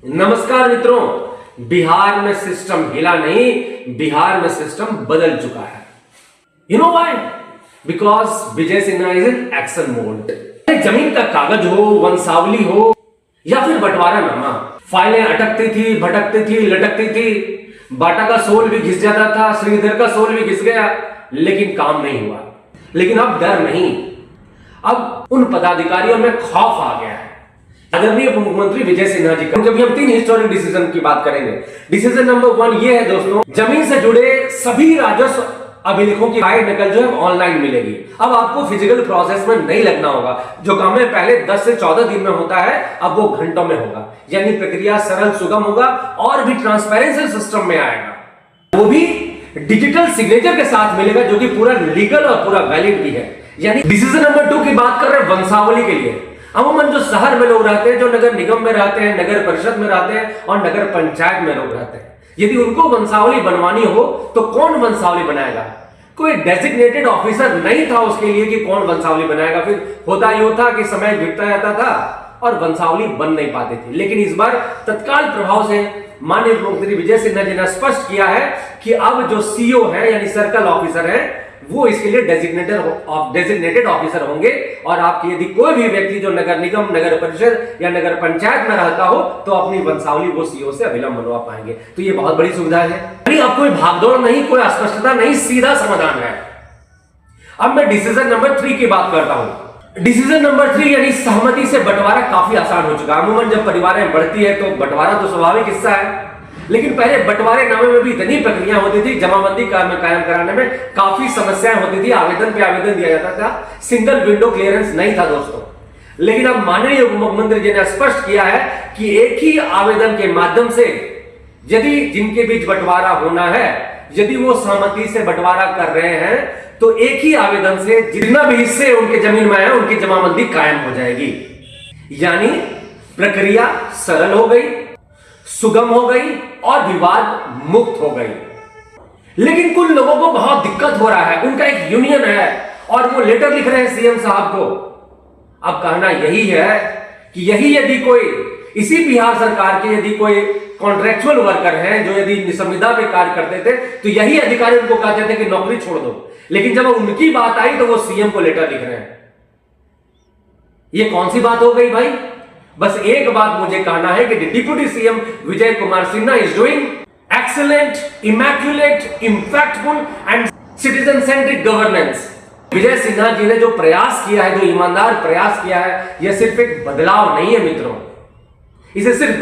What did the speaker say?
नमस्कार मित्रों, बिहार में सिस्टम हिला नहीं, बिहार में सिस्टम बदल चुका है। You know why? Because Vijay Sinha is in action mode. जमीन का कागज हो, वंशावली हो या फिर बंटवारानामा, फाइलें अटकती थी, भटकती थी, लटकती थी। बाटा का सोल भी घिस जाता था, श्रीधर का सोल भी घिस गया, लेकिन काम नहीं हुआ। लेकिन अब डर नहीं, अब उन पदाधिकारियों में खौफ आ गया है। आदरणीय मुख्यमंत्री विजय सिन्हा जी का जब हम 3 हिस्टोरिक डिसीजन की बात करेंगे। डिसीजन नंबर 1 ये है दोस्तों, जमीन से जुड़े सभी राजस्व अभिलेखों की फाइल नकल जो है ऑनलाइन मिलेगी। अब आपको फिजिकल प्रोसेस में नहीं लगना होगा। जो काम है पहले 10 से 14 दिन में होता है, अब वो घंटों में होगा। यानी प्रक्रिया सरल, सुगम होगा और भी ट्रांसपेरेंसी सिस्टम में आएगा। वो भी डिजिटल सिग्नेचर के साथ मिलेगा, जो कि पूरा लीगल और पूरा वैलिड भी है। यानी डिसीजन नंबर 2 की बात कर रहे हैं वंशावली के लिए। अमूमन जो शहर में लोग रहते हैं, जो नगर निगम में रहते हैं, नगर परिषद में रहते हैं और नगर पंचायत में लोग रहते हैं, यदि उनको वंशावली बनवानी हो तो कौन वंशावली बनाएगा? कोई डेजिग्नेटेड ऑफिसर नहीं था उसके लिए कि कौन वंशावली बनाएगा। फिर होता यूं था कि समय बीतता जाता था और वंशावली बन नहीं पाती थी। लेकिन इस बार तत्काल प्रभाव से माननीय मुख्यमंत्री विजय सिन्हा जी ने स्पष्ट किया है कि अब जो सीओ है यानी सर्कल ऑफिसर है, वो इसके लिए डेजिग्नेटेड ऑफिसर होंगे। और आपकी यदि कोई भी व्यक्ति जो नगर निगम, नगर परिषद या नगर पंचायत में रहता हो तो अपनी वंशावली वो सीओ से अविलंब बनवा पाएंगे। तो ये बहुत बड़ी सुविधा है। अब कोई भागदौड़ नहीं, कोई अस्पष्टता नहीं, सीधा समाधान है। अब मैं डिसीजन नंबर 3 की बात करता हूं। डिसीजन नंबर 3 यानी सहमति से बंटवारा काफी आसान हो चुका है। अमूमन जब परिवारें बढ़ती है तो बंटवारा तो स्वाभाविक हिस्सा है, लेकिन पहले बंटवारे नामे में भी इतनी प्रक्रिया होती थी, जमाबंदी कायम कराने में काफी समस्याएं होती थी। आवेदन पे आवेदन दिया जाता था, सिंगल विंडो क्लियरेंस नहीं था दोस्तों। लेकिन अब माननीय मुख्यमंत्री जी ने स्पष्ट किया है कि एक ही आवेदन के माध्यम से यदि जिनके बीच बंटवारा होना है, यदि वो सहमति से बंटवारा कर रहे हैं, तो एक ही आवेदन से जितना भी हिस्से उनके जमीन में है उनकी जमाबंदी कायम हो जाएगी। यानी प्रक्रिया सरल हो गई, सुगम हो गई और विवाद मुक्त हो गई। लेकिन कुछ लोगों को बहुत दिक्कत हो रहा है। उनका एक यूनियन है और वो लेटर लिख रहे हैं सीएम साहब को। अब कहना यही है कि यही यदि कोई इसी बिहार सरकार के यदि कोई कॉन्ट्रेक्चुअल वर्कर हैं जो यदि संविदा पे कार्य करते थे, तो यही अधिकारी उनको कहते थे कि नौकरी छोड़ दो। लेकिन जब उनकी बात आई तो वो सीएम को लेटर लिख रहे हैं। ये कौन सी बात हो गई भाई? बस एक बात मुझे कहना है कि deputy CM Vijay Kumar Sinha is doing excellent, immaculate, impactful and citizen centric governance. Vijay Sinha ji ने जो प्रयास किया है, जो ईमानदार प्रयास किया है, यह सिर्फ एक बदलाव नहीं है मित्रों, इसे सिर्फ